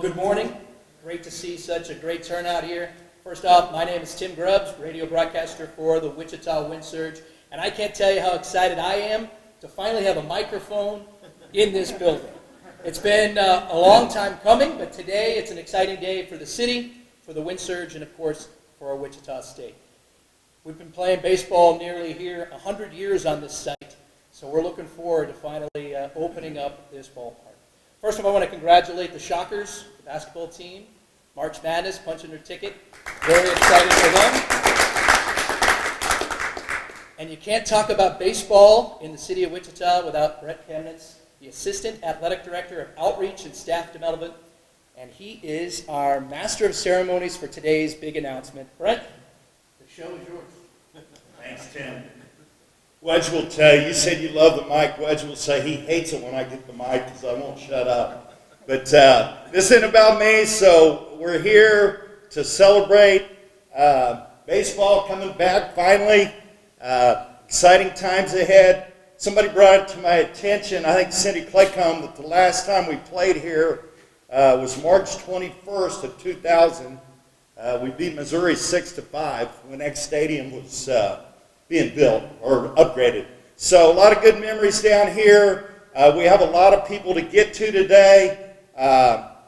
good morning. Great to see such a great turnout here. First off, my name is Tim Grubbs, radio broadcaster for the Wichita Wind Surge, and I can't tell you how excited I am to finally have a microphone in this building. It's been a long time coming, but today it's an exciting day for the city, for the Wind Surge, and of course for our Wichita State. We've been playing baseball nearly here 100 years on this site, so we're looking forward to finally opening up this ballpark. First of all, I want to congratulate the Shockers, the basketball team. March Madness, punching their ticket. Very excited for them. And you can't talk about baseball in the city of Wichita without Brett Kemnitz, the Assistant Athletic Director of Outreach and Staff Development. And he is our Master of Ceremonies for today's big announcement. Brett, the show is yours. Thanks, Tim. Wedge will tell you, you said you love the mic. Wedge will say he hates it when I get the mic because I won't shut up. But this isn't about me, so we're here to celebrate baseball coming back finally. Exciting times ahead. Somebody brought it to my attention, I think Cindy Claycomb, that the last time we played here was March 21st of 2000. We beat Missouri 6-5 when X Stadium was being built or upgraded. So a lot of good memories down here. We have a lot of people to get to today.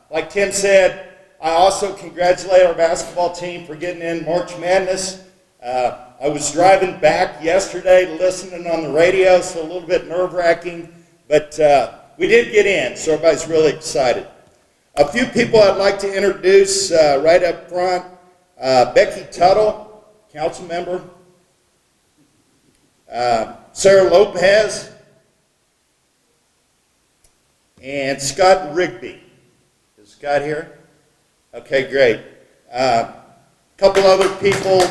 Like Tim said, I also congratulate our basketball team for getting in March Madness. I was driving back yesterday listening on the radio, so a little bit nerve-wracking, but we did get in, so everybody's really excited. A few people I'd like to introduce right up front. Becky Tuttle, council member. Sarah Lopez, and Scott Rigby. Is Scott here? Okay, great. A couple other people.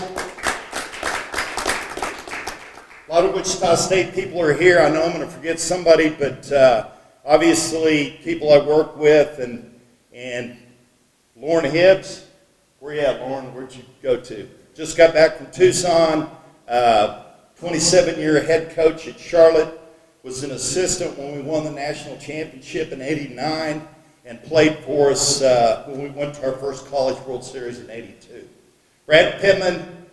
A lot of Wichita State people are here. I know I'm going to forget somebody, but obviously people I work with, and Lauren Hibbs. Where you at, Lauren? Where'd you go to? Just got back from Tucson. 27-year head coach at Charlotte, was an assistant when we won the national championship in '89, and played for us when we went to our first College World Series in '82. Brad Pittman,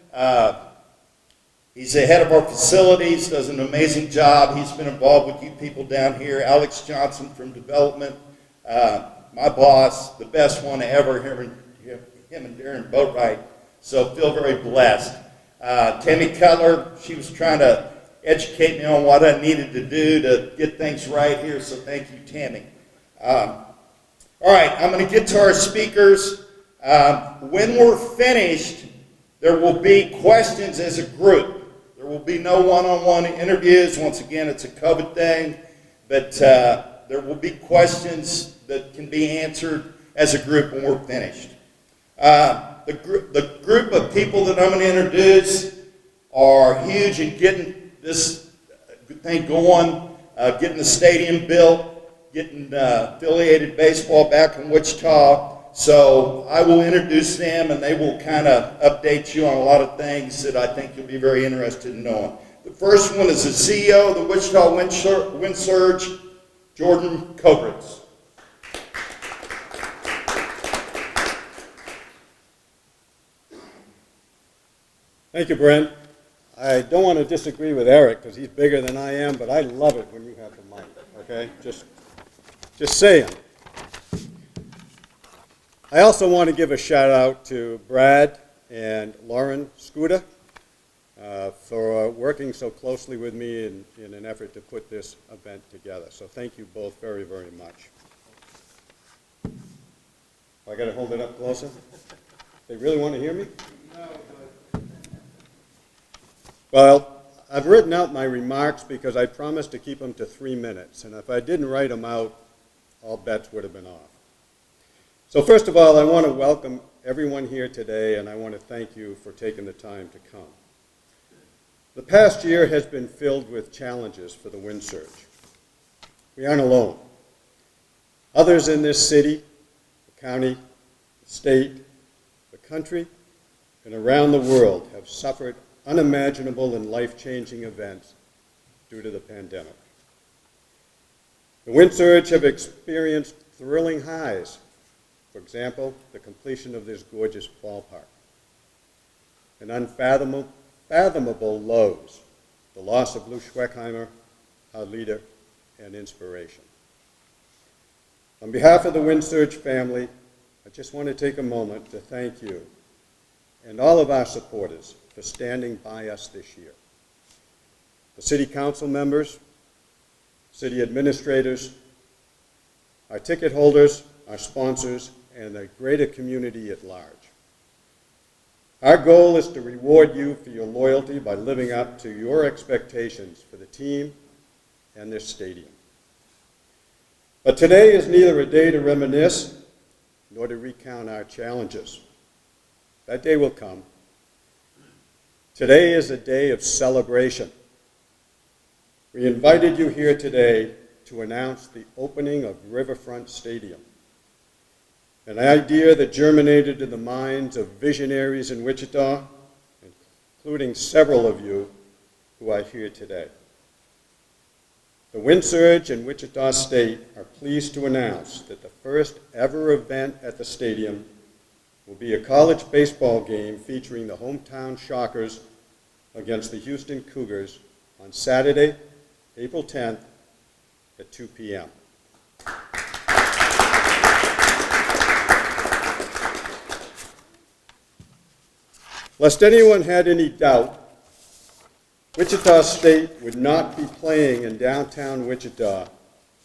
he's the head of our facilities, does an amazing job. He's been involved with you people down here. Alex Johnson from development, my boss, the best one ever, him and Darren Boatwright, so feel very blessed. Tammy Cutler, she was trying to educate me on what I needed to do to get things right here, so thank you, Tammy. All right, I'm going to get to our speakers. When we're finished, there will be questions as a group. There will be no one-on-one interviews. Once again, it's a COVID thing, but there will be questions that can be answered as a group when we're finished. The group of people that I'm going to introduce are huge in getting this thing going, getting the stadium built, getting affiliated baseball back in Wichita. So I will introduce them, and they will kind of update you on a lot of things that I think you'll be very interested in knowing. The first one is the CEO of the Wichita Wind Surge, Jordan Kobritz. Thank you, Brent. I don't want to disagree with Eric because he's bigger than I am, but I love it when you have the mic, okay? Just saying. I also want to give a shout out to Brad and Lauren Skuda for working so closely with me in an effort to put this event together. So thank you both very, very much. I got to hold it up closer? They really want to hear me? No. Well, I've written out my remarks because I promised to keep them to 3 minutes, and if I didn't write them out, all bets would have been off. So first of all, I want to welcome everyone here today, and I want to thank you for taking the time to come. The past year has been filled with challenges for the Wind Surge. We aren't alone. Others in this city, the county, the state, the country, and around the world have suffered unimaginable and life-changing events due to the pandemic. The Wind Surge have experienced thrilling highs For example, the completion of this gorgeous ballpark. And unfathomable lows, the loss of Lou Schweckheimer, our leader and inspiration. On behalf of the Windsurge family, I just want to take a moment to thank you and all of our supporters for standing by us this year. The city council members, city administrators, our ticket holders, our sponsors, and the greater community at large. Our goal is to reward you for your loyalty by living up to your expectations for the team and this stadium. But today is neither a day to reminisce nor to recount our challenges. That day will come. Today is a day of celebration. We invited you here today to announce the opening of Riverfront Stadium, an idea that germinated in the minds of visionaries in Wichita, including several of you who are here today. The Windsurge and Wichita State are pleased to announce that the first ever event at the stadium will be a college baseball game featuring the hometown Shockers against the Houston Cougars on Saturday, April 10th at 2 p.m. Lest anyone had any doubt, Wichita State would not be playing in downtown Wichita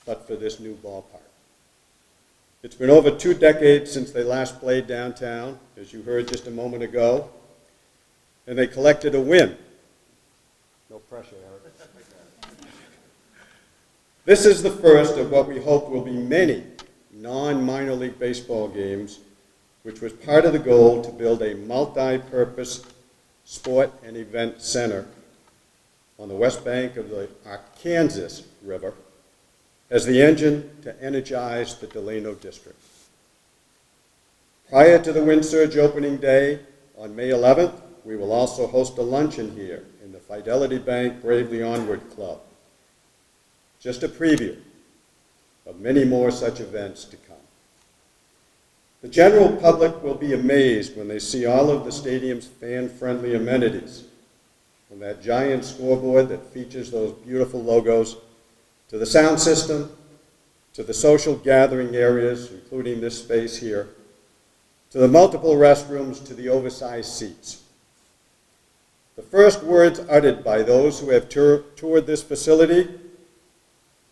but for this new ballpark. It's been over 2 decades since they last played downtown, as you heard just a moment ago, and they collected a win. No pressure, Eric. This is the first of what we hope will be many non-minor league baseball games, which was part of the goal to build a multi-purpose sport and event center on the west bank of the Arkansas River as the engine to energize the Delano district. Prior to the Windsurge opening day on May 11th, we will also host a luncheon here in the Fidelity Bank Bravely Onward Club. Just a preview of many more such events to come. The general public will be amazed when they see all of the stadium's fan-friendly amenities, from that giant scoreboard that features those beautiful logos, to the sound system, to the social gathering areas, including this space here, to the multiple restrooms, to the oversized seats. The first words uttered by those who have toured this facility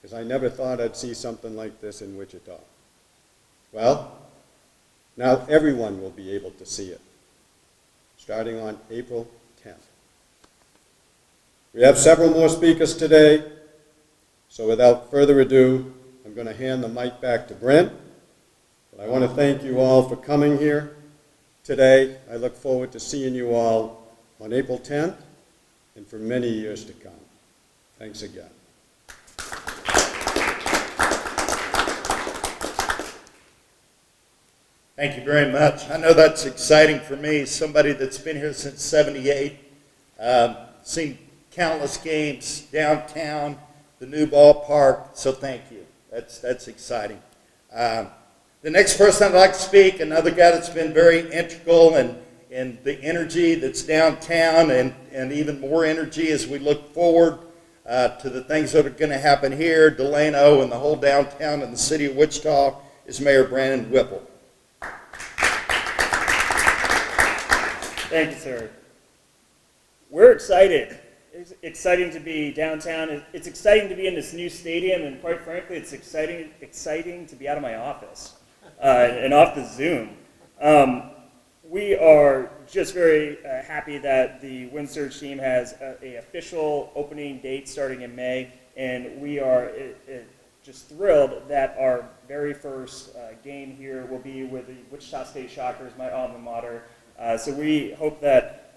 is, "I never thought I'd see something like this in Wichita." Well, now everyone will be able to see it, starting on April 10th. We have several more speakers today, so without further ado, I'm going to hand the mic back to Brent. But I want to thank you all for coming here today. I look forward to seeing you all on April 10th and for many years to come. Thanks again. Thank you very much. I know that's exciting for me, somebody that's been here since '78, seen countless games downtown, the new ballpark, so thank you. That's exciting. The next person I'd like to speak, another guy that's been very integral in the energy that's downtown and even more energy as we look forward to the things that are going to happen here, Delano and the whole downtown and the city of Wichita, is Mayor Brandon Whipple. Thank you, sir. We're excited. It's exciting to be downtown. It's exciting to be in this new stadium, and quite frankly, it's exciting to be out of my office and off the Zoom. We are just very happy that the Windsurge team has an official opening date starting in May, and we are just thrilled that our very first game here will be with the Wichita State Shockers, my alma mater. So we hope that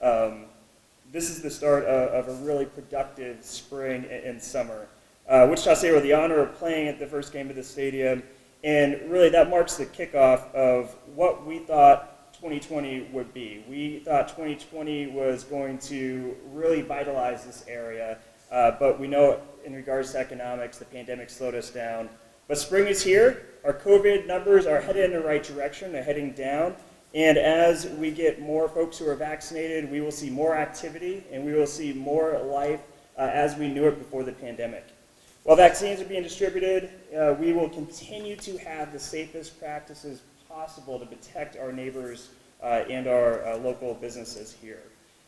this is the start of a really productive spring and summer. Wichita State had the honor of playing at the first game of the stadium, and really that marks the kickoff of what we thought 2020 would be. We thought 2020 was going to really vitalize this area, but we know in regards to economics, the pandemic slowed us down. But spring is here. Our COVID numbers are headed in the right direction. They're heading down. And as we get more folks who are vaccinated, we will see more activity and we will see more life as we knew it before the pandemic. While vaccines are being distributed, we will continue to have the safest practices possible to protect our neighbors and our local businesses here.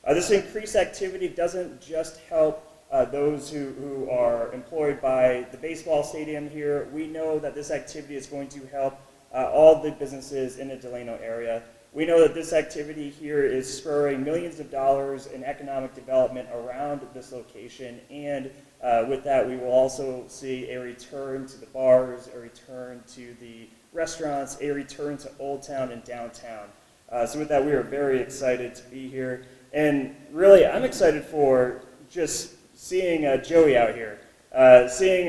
This increased activity doesn't just help those who are employed by the baseball stadium here. We know that this activity is going to help all the businesses in the Delano area. We know that this activity here is spurring millions of dollars in economic development around this location, and with that we will also see a return to the bars, a return to the restaurants, a return to Old Town and downtown. So with that, we are very excited to be here, and really I'm excited for just seeing Joey out here, seeing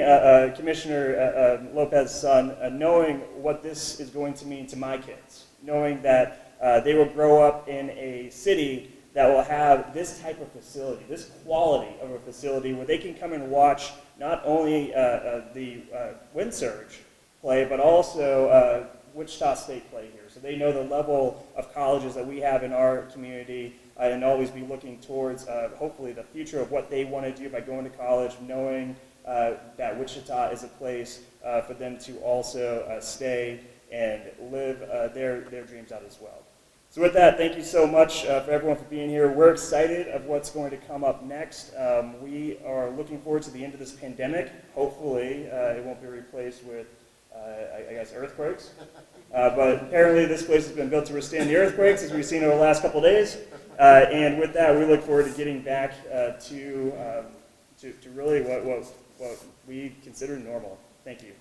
Commissioner Lopez's son, knowing what this is going to mean to my kids, knowing that they will grow up in a city that will have this type of facility, this quality of a facility where they can come and watch not only the wind surge play, but also Wichita State play here. So they know the level of colleges that we have in our community and always be looking towards hopefully the future of what they want to do by going to college, knowing that Wichita is a place for them to also stay and live their dreams out as well. So with that, thank you so much for everyone for being here. We're excited of what's going to come up next. We are looking forward to the end of this pandemic. Hopefully, it won't be replaced with, I guess, earthquakes. But apparently this place has been built to withstand the earthquakes, as we've seen over the last couple of days. And with that, we look forward to getting back to really what we consider normal. Thank you.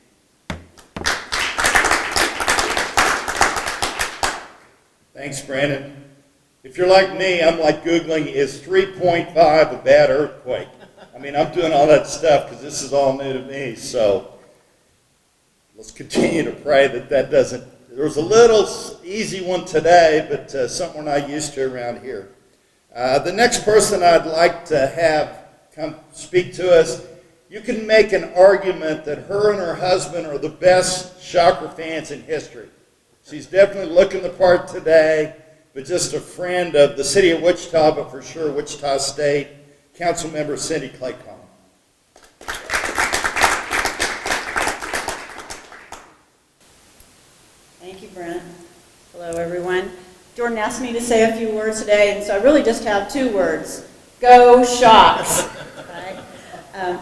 Thanks, Brandon. If you're like me, I'm like Googling, is 3.5 a bad earthquake? I mean, I'm doing all that stuff because this is all new to me, so let's continue to pray that doesn't. There was a little easy one today, but something we're not used to around here. The next person I'd like to have come speak to us, you can make an argument that her and her husband are the best Shocker fans in history. She's definitely looking the part today, but just a friend of the city of Wichita, but for sure Wichita State, Councilmember Cindy Claycomb. Thank you, Brent. Hello, everyone. Jordan asked me to say a few words today, and so I really just have 2 words. Go Shocks! Right?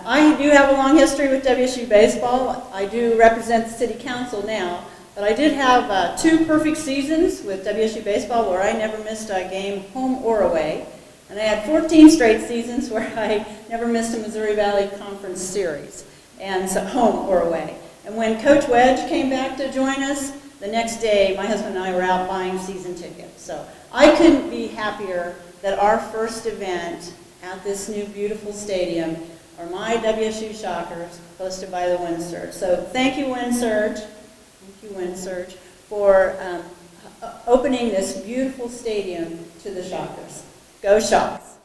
I do have a long history with WSU baseball. I do represent the city council now, but I did have 2 perfect seasons with WSU baseball where I never missed a game home or away. And I had 14 straight seasons where I never missed a Missouri Valley Conference series, and so home or away. And when Coach Wedge came back to join us, the next day my husband and I were out buying season tickets. So I couldn't be happier that our first event at this new beautiful stadium are my WSU Shockers, hosted by the Wind Surge. So thank you, Wind Surge. Thank you, Wind Surge, for opening this beautiful stadium to the Shockers. Go Shocks!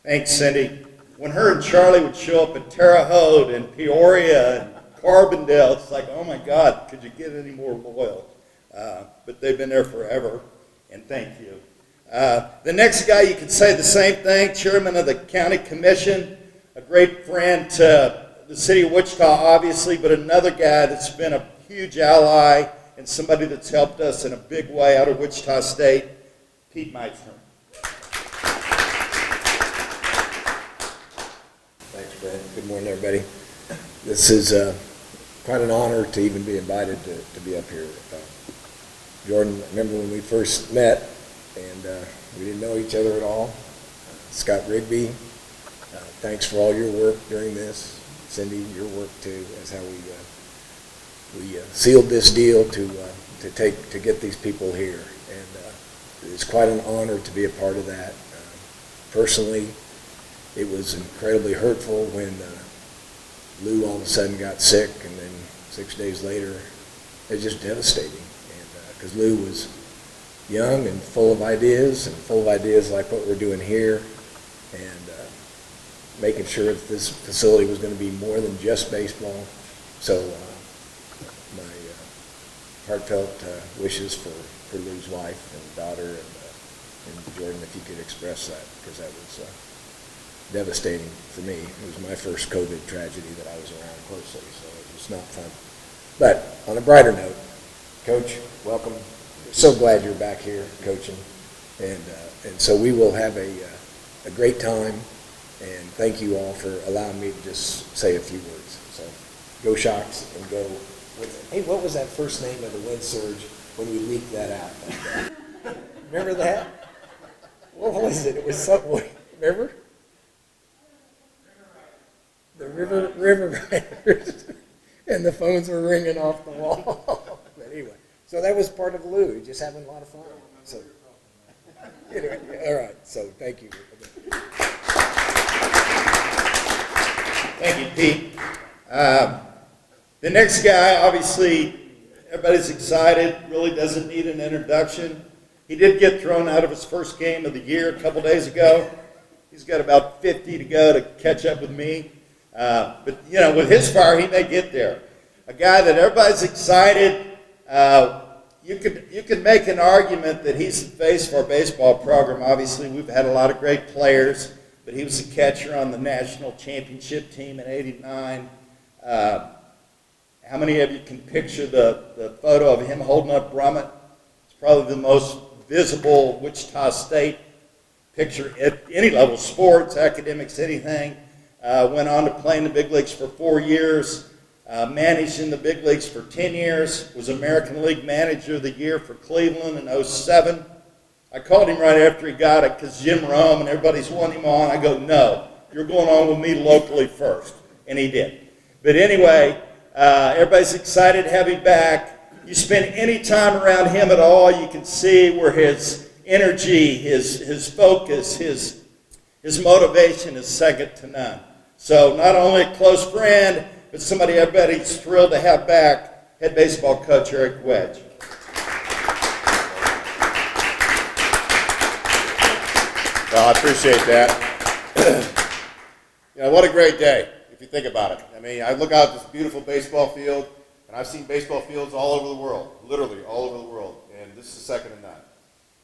Thanks, Cindy. When her and Charlie would show up at Terre Haute and Peoria and Carbondale, it's like, oh my God, could you get any more loyal? But they've been there forever, and thank you. The next guy, you could say the same thing, chairman of the county commission, a great friend to the city of Wichita, obviously, but another guy that's been a huge ally and somebody that's helped us in a big way out of Wichita State, Pete Meitzner. Thanks, Brent. Good morning, everybody. This is quite an honor to even be invited to be up here. Jordan, I remember when we first met, and we didn't know each other at all. Scott Rigby, thanks for all your work during this. Cindy, your work too, is how we sealed this deal to get these people here, and it's quite an honor to be a part of that. Personally, it was incredibly hurtful when Lou all of a sudden got sick, and then 6 days later, it was just devastating. And because Lou was young and full of ideas like what we're doing here, and making sure that this facility was going to be more than just baseball. So my heartfelt wishes for Lou's wife and daughter, and Jordan, if you could express that, because that was devastating for me. It was my first COVID tragedy that I was around closely, so it was not fun. But on a brighter note, Coach, welcome. So glad you're back here coaching, and so we will have a great time, and thank you all for allowing me to just say a few words. So go Shocks and go. Hey, what was that first name of the wind surge when we leaked that out? Remember that? What was it? It was something. Remember? The River Riders, and the phones were ringing off the wall. But anyway, so that was part of Lou, just having a lot of fun. So, anyway, all right. So, thank you. Thank you, Pete. The next guy, obviously, everybody's excited, really doesn't need an introduction. He did get thrown out of his first game of the year a couple days ago. He's got about 50 to go to catch up with me. But, you know, with his fire, he may get there. A guy that everybody's excited. You could make an argument that he's the face of our baseball program. Obviously, we've had a lot of great players, but he was the catcher on the national championship team in '89. How many of you can picture the photo of him holding up Brummett? It's probably the most visible Wichita State picture at any level, sports, academics, anything. Went on to play in the big leagues for 4 years, managed in the big leagues for 10 years, was American League Manager of the Year for Cleveland in '07. I called him right after he got it because Jim Rome and everybody's wanting him on. I go, no, you're going on with me locally first. And he did. But anyway, everybody's excited to have him back. You spend any time around him at all, you can see where his energy, his focus, his motivation is second to none. So not only a close friend, but somebody everybody's thrilled to have back, head baseball coach Eric Wedge. Well, I appreciate that. You know, what a great day, if you think about it. I mean, I look out at this beautiful baseball field, and I've seen baseball fields all over the world, literally all over the world, and this is second to none.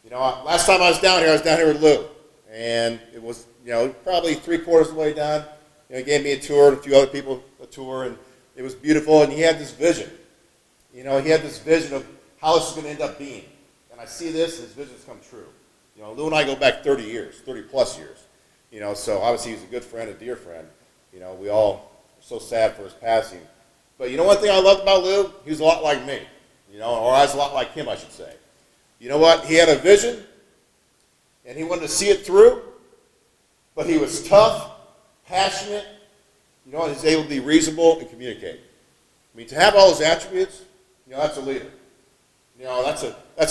You know, last time I was down here with Lou, and it was, you know, probably 3/4 of the way down. You know, he gave me a tour, and a few other people a tour, and it was beautiful, and he had this vision. You know, he had this vision of how this is going to end up being. And I see this, and his vision's come true. You know, Lou and I go back 30 years, 30 plus years. You know, so obviously he's a good friend, a dear friend. You know, we all are so sad for his passing. But you know one thing I loved about Lou? He was a lot like me. You know, or I was a lot like him, I should say. You know what? He had a vision, and he wanted to see it through, but he was tough, passionate, you know, and he's able to be reasonable and communicate. I mean, to have all those attributes, you know, that's a leader. You know, that's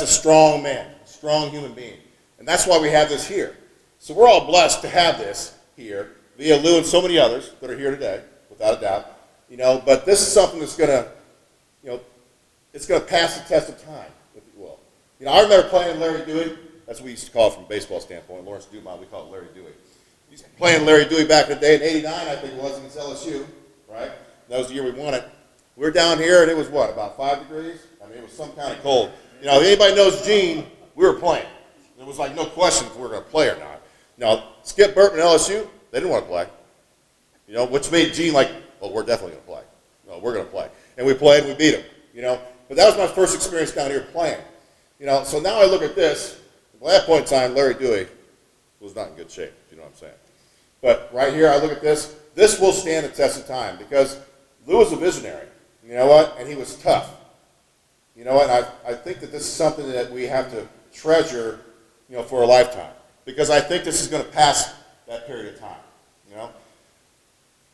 a strong man, a strong human being. And that's why we have this here. So we're all blessed to have this here, via Lou and so many others that are here today, without a doubt. You know, but this is something that's going to, you know, it's going to pass the test of time, if you will. You know, I remember playing Larry Dewey. That's what we used to call it from a baseball standpoint. Lawrence Dumont, we call it Larry Dewey. We used to playing Larry Dewey back in the day in '89, I think it was, against LSU, right? That was the year we won it. We were down here, and it was what, about 5 degrees? I mean, it was some kind of cold. You know, if anybody knows Gene, we were playing. There was like no question if we were going to play or not. Now, Skip Burton and LSU, they didn't want to play. You know, which made Gene like, well, we're definitely going to play. No, we're going to play. And we played, and we beat them, you know. But that was my first experience down here playing. You know, so now I look at this. At that point in time, Larry Dewey was not in good shape, if you know what I'm saying. But right here, I look at this. This will stand the test of time because Lou was a visionary, you know what? And he was tough. You know what? I think that this is something that we have to treasure, you know, for a lifetime. Because I think this is going to pass that period of time, you know.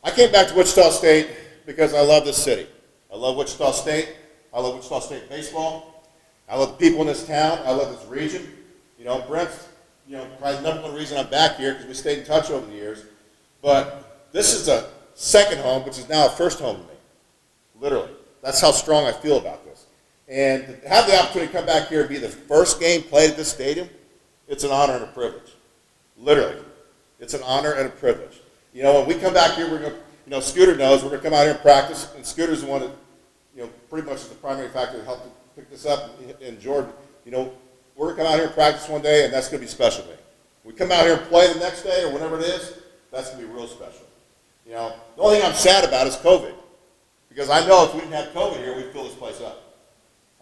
I came back to Wichita State because I love this city. I love Wichita State. I love Wichita State baseball. I love the people in this town. I love this region. You know, Brent's, you know, probably the number one reason I'm back here because we stayed in touch over the years. But this is a second home, which is now a first home to me, literally. That's how strong I feel about this. And to have the opportunity to come back here and be the first game played at this stadium, it's an honor and a privilege. Literally. It's an honor and a privilege. You know, when we come back here, we're going to, you know, Scooter knows we're going to come out here and practice, and Scooter's the one that, you know, pretty much is the primary factor that helped to pick this up, and Jordan, you know, we're going to come out here and practice one day, and that's going to be special day. We come out here and play the next day or whatever it is, that's going to be real special. You know, the only thing I'm sad about is COVID, because I know if we didn't have COVID here, we'd fill this place up.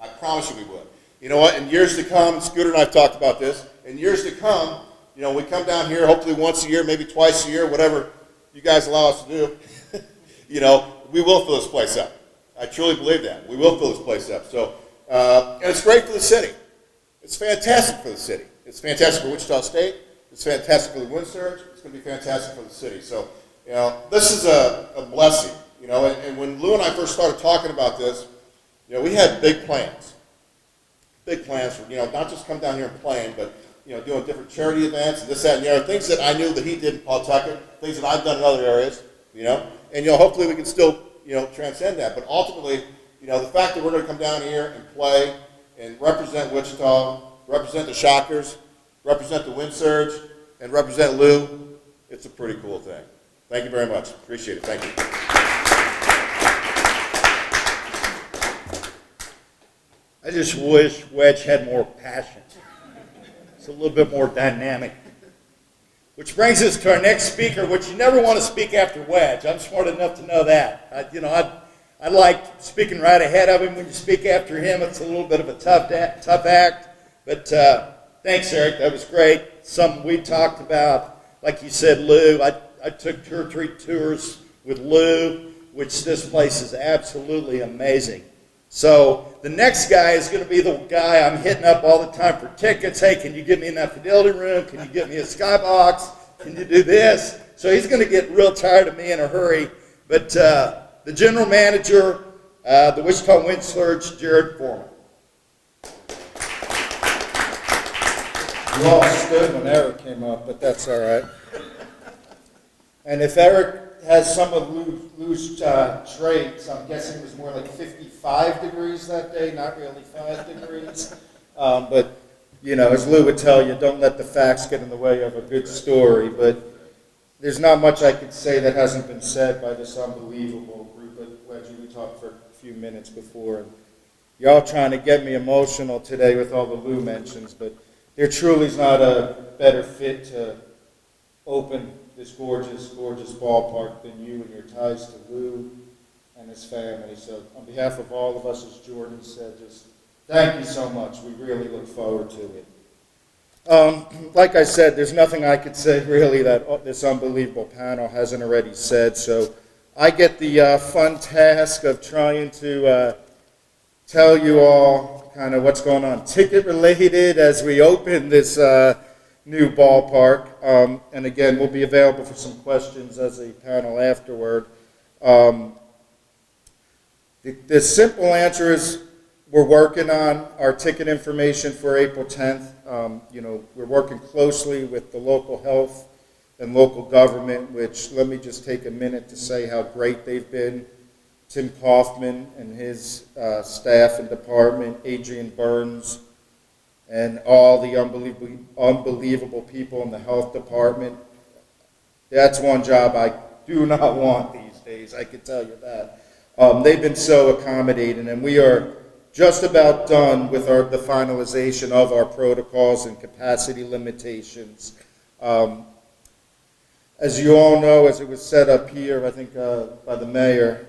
I promise you we would. You know what, in years to come, Scooter and I have talked about this, in years to come, you know, we come down here hopefully once a year, maybe twice a year, whatever you guys allow us to do, you know, we will fill this place up. I truly believe that. We will fill this place up. So, and it's great for the city. It's fantastic for the city. It's fantastic for Wichita State. It's fantastic for the wind surge. It's going to be fantastic for the city. So, you know, this is a blessing, you know, and when Lou and I first started talking about this, you know, we had big plans. Big plans for, you know, not just come down here and playing, but, you know, doing different charity events and this, that, and the other, things that I knew that he did in Pawtucket, things that I've done in other areas, you know, and, you know, hopefully we can still, you know, transcend that. But ultimately, you know, the fact that we're going to come down here and play and represent Wichita, represent the Shockers, represent the wind surge, and represent Lou, it's a pretty cool thing. Thank you very much. Appreciate it. Thank you. I just wish Wedge had more passion. It's a little bit more dynamic. Which brings us to our next speaker, which you never want to speak after Wedge. I'm smart enough to know that. I like speaking right ahead of him. When you speak after him, it's a little bit of a tough act. But thanks, Eric. That was great. Something we talked about. Like you said, Lou, I took 2 or 3 tours with Lou, which this place is absolutely amazing. So the next guy is going to be the guy I'm hitting up all the time for tickets. Hey, can you get me in that Fidelity room? Can you get me a skybox? Can you do this? So he's going to get real tired of me in a hurry. But the general manager, the Wichita Wind Surge, Jared Foreman. You all stood when Eric came up, but that's all right. And if Eric has some of Lou's traits, I'm guessing it was more like 55 degrees that day, not really 5 degrees. But, you know, as Lou would tell you, don't let the facts get in the way of a good story. But there's not much I could say that hasn't been said by this unbelievable group of Wedgie. We talked for a few minutes before. And y'all trying to get me emotional today with all the Lou mentions, but there truly is not a better fit to open this gorgeous, gorgeous ballpark than you and your ties to Lou and his family. So on behalf of all of us, as Jordan said, just thank you so much. We really look forward to it. Like I said, there's nothing I could say really that this unbelievable panel hasn't already said. So I get the fun task of trying to tell you all kind of what's going on ticket related as we open this new ballpark. And again, we'll be available for some questions as a panel afterward. The simple answer is we're working on our ticket information for April 10th. You know, we're working closely with the local health and local government, which let me just take a minute to say how great they've been. Tim Kaufman and his staff and department, Adrian Burns, and all the unbelievable people in the health department. That's one job I do not want these days, I can tell you that. They've been so accommodating, and we are just about done with the finalization of our protocols and capacity limitations. As you all know, as it was set up here, I think by the mayor,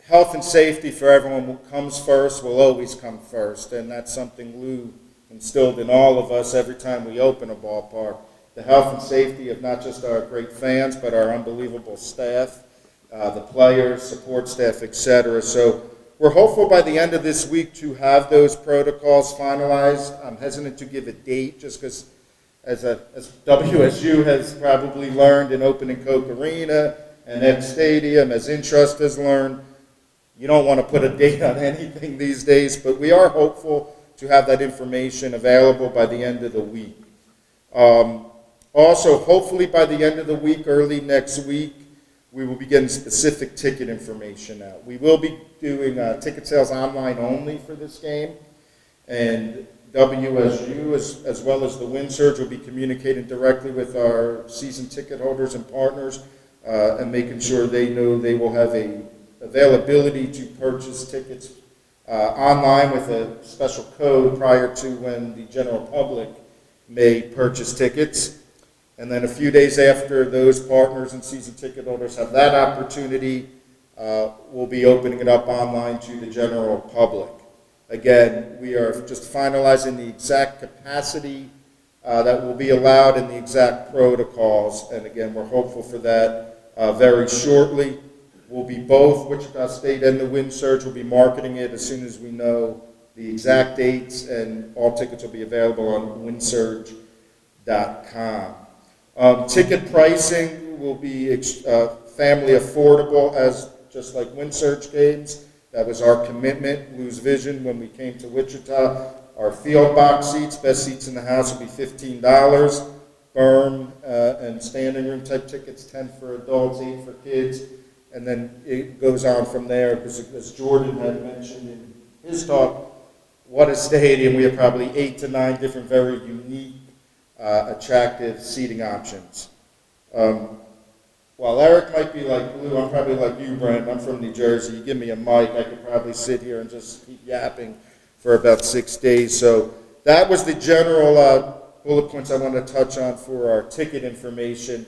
health and safety for everyone comes first, will always come first, and that's something Lou instilled in all of us every time we open a ballpark. The health and safety of not just our great fans, but our unbelievable staff, the players, support staff, etc. So we're hopeful by the end of this week to have those protocols finalized. I'm hesitant to give a date just because as WSU has probably learned in opening Coke Arena and Ed Stadium, as Intrust has learned, you don't want to put a date on anything these days, but we are hopeful to have that information available by the end of the week. Also, hopefully by the end of the week, early next week, we will be getting specific ticket information out. We will be doing ticket sales online only for this game, and WSU, as well as the Wind Surge, will be communicating directly with our season ticket holders and partners and making sure they know they will have a availability to purchase tickets online with a special code prior to when the general public may purchase tickets. And then a few days after those partners and season ticket holders have that opportunity, we'll be opening it up online to the general public. Again, we are just finalizing the exact capacity that will be allowed and the exact protocols. And again, we're hopeful for that very shortly. We'll be both, Wichita State and the Wind Surge will be marketing it as soon as we know the exact dates, and all tickets will be available on windsurge.com. Ticket pricing will be family affordable, as just like Wind Surge games. That was our commitment, lose vision, when we came to Wichita. Our field box seats, best seats in the house, will be $15. Berm and standing room type tickets, 10 for adults, 8 for kids. And then it goes on from there, because as Jordan had mentioned in his talk, what a stadium. We have probably 8 to 9 different very unique, attractive seating options. While Eric might be like Blue, I'm probably like you, Brent. I'm from New Jersey. You give me a mic, I could probably sit here and just keep yapping for about 6 days. So that was the general bullet points I wanted to touch on for our ticket information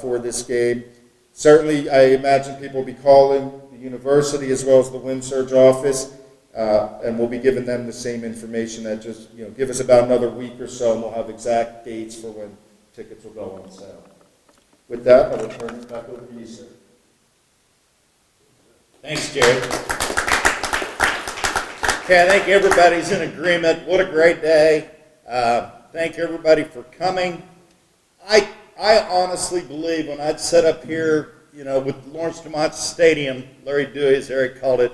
for this game. Certainly, I imagine people will be calling the university as well as the Wind Surge office, and we'll be giving them the same information. That just, give us about another week or so, and we'll have exact dates for when tickets will go on sale. With that, I will turn it back over to you, sir. Thanks, Jared. Okay, I think everybody's in agreement. What a great day. Thank everybody for coming. I honestly believe when I'd set up here, with Lawrence DeMont Stadium, Larry Dewey, as Eric called it,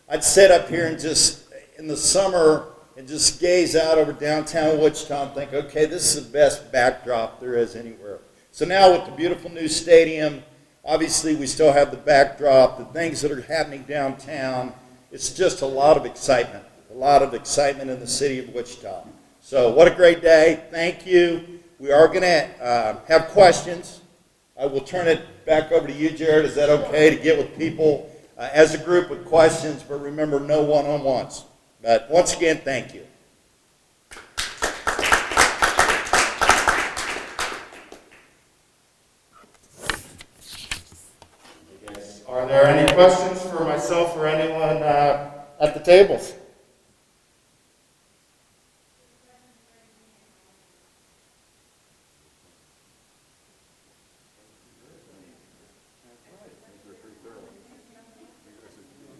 I'd sit up here and just, in the summer, and just gaze out over downtown Wichita and think, okay, this is the best backdrop there is anywhere. So now with the beautiful new stadium, obviously we still have the backdrop, the things that are happening downtown. It's just a lot of excitement in the city of Wichita. So what a great day. Thank you. We are going to have questions. I will turn it back over to you, Jared. Is that okay to get with people as a group with questions? But remember, no one-on-ones. But once again, thank you. Are there any questions for myself or anyone at the tables?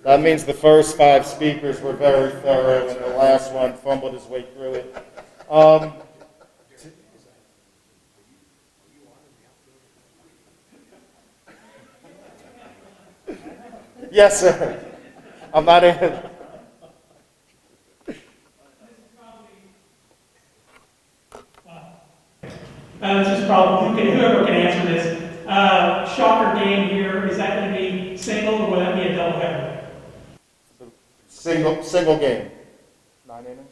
That means the first 5 speakers were very thorough, and the last one fumbled his way through it. Yes, sir. I'm not in. This is probably, whoever can answer this. Shocker game here, is that going to be single or will that be a doubleheader? Single game. 9 innings?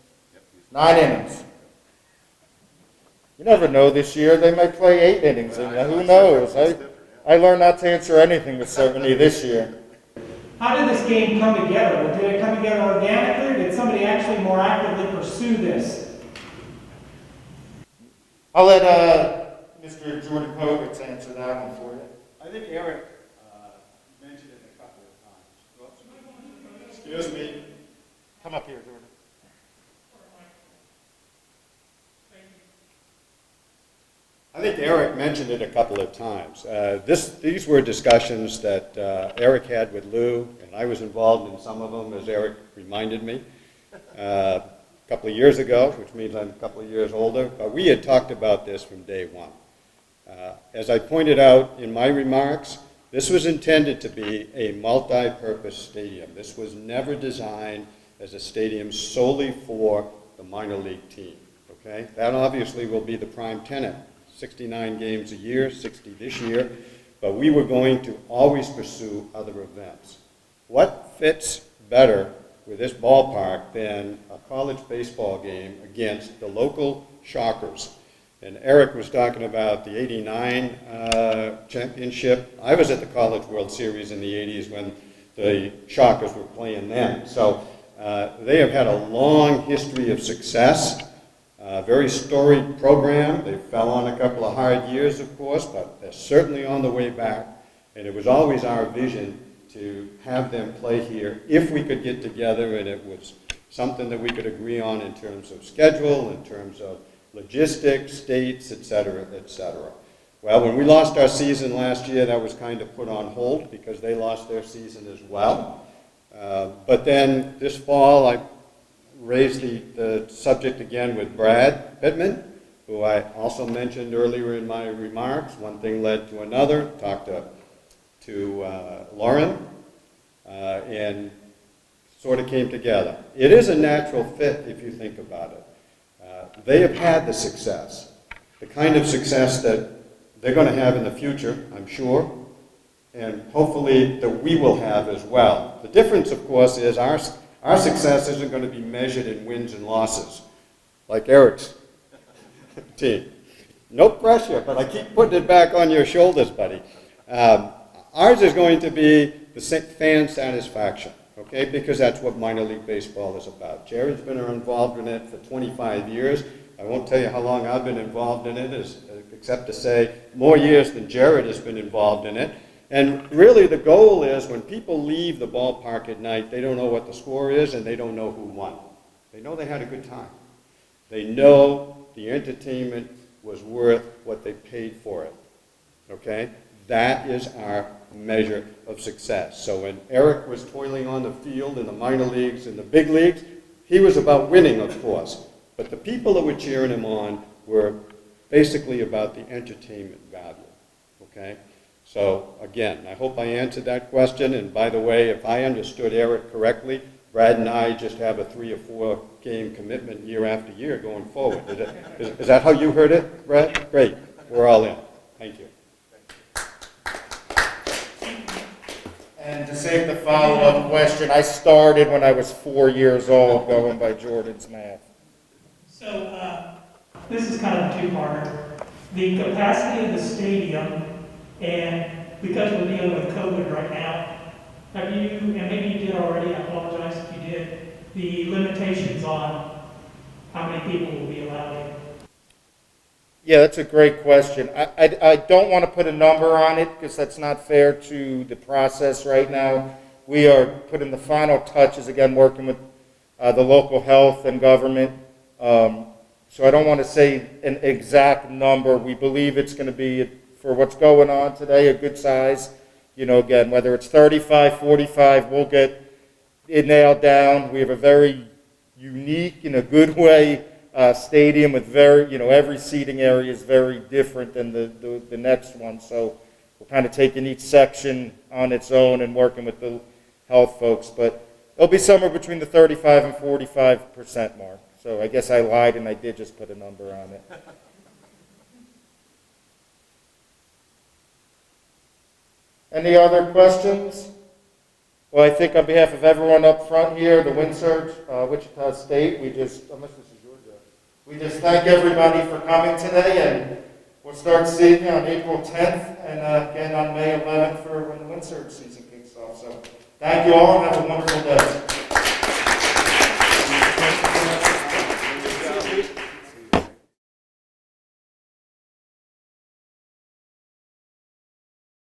9 innings. You never know this year. They might play 8 innings, and who knows? I learned not to answer anything with certainty this year. How did this game come together? Did it come together organically, or did somebody actually more actively pursue this? I'll let Mr. Jordan Povitz answer that one for you. I think Eric mentioned it a couple of times. Excuse me. Come up here, Jordan. I think Eric mentioned it a couple of times. These were discussions that Eric had with Lou, and I was involved in some of them, as Eric reminded me, a couple of years ago, which means I'm a couple of years older. But we had talked about this from day one. As I pointed out in my remarks, this was intended to be a multi-purpose stadium. This was never designed as a stadium solely for the minor league team. Okay? That obviously will be the prime tenant. 69 games a year, 60 this year, but we were going to always pursue other events. What fits better with this ballpark than a college baseball game against the local Shockers? And Eric was talking about the '89 championship. I was at the College World Series in the '80s when the Shockers were playing then. So they have had a long history of success. Very storied program. They fell on a couple of hard years, of course, but they're certainly on the way back. And it was always our vision to have them play here if we could get together and it was something that we could agree on in terms of schedule, in terms of logistics, dates, et cetera, et cetera. Well, when we lost our season last year, that was kind of put on hold because they lost their season as well. But then this fall, I raised the subject again with Brad Pittman, who I also mentioned earlier in my remarks. One thing led to another. Talked to Lauren, and sort of came together. It is a natural fit if you think about it. They have had the success, the kind of success that they're going to have in the future, I'm sure, and hopefully that we will have as well. The difference, of course, is our success isn't going to be measured in wins and losses, like Eric's team. No pressure, but I keep putting it back on your shoulders, buddy. Ours is going to be the fan satisfaction, okay, because that's what minor league baseball is about. Jared's been involved in it for 25 years. I won't tell you how long I've been involved in it, except to say more years than Jared has been involved in it. And really the goal is when people leave the ballpark at night, they don't know what the score is and they don't know who won. They know they had a good time. They know the entertainment was worth what they paid for it, okay? That is our measure of success. So when Eric was toiling on the field in the minor leagues and the big leagues, he was about winning, of course. But the people that were cheering him on were basically about the entertainment value, okay? So again, I hope I answered that question. And by the way, if I understood Eric correctly, Brad and I just have a 3 or 4 game commitment year after year going forward. Is that how you heard it, Brad? Great. We're all in. Thank you. And to save the follow-up question, I started when I was 4 years old, going by Jordan's math. So this is kind of a two-parter. The capacity of the stadium, and because we're dealing with COVID right now, have you, and maybe you did already, I apologize if you did, the limitations on how many people will be allowed in? Yeah, that's a great question. I don't want to put a number on it because that's not fair to the process right now. We are putting the final touches, again, working with the local health and government. So I don't want to say an exact number. We believe it's going to be, for what's going on today, a good size. You know, again, whether it's 35, 45, we'll get it nailed down. We have a very unique, in a good way, stadium with very, every seating area is very different than the next one. So we're kind of taking each section on its own and working with the health folks. But it'll be somewhere between the 35 and 45% mark. So I guess I lied and I did just put a number on it. Any other questions? Well, I think on behalf of everyone up front here, the Windsor, Wichita State, we just thank everybody for coming today, and we'll start seeing you on April 10th and again on May 11th for when the Windsor season kicks off. So thank you all and have a wonderful day.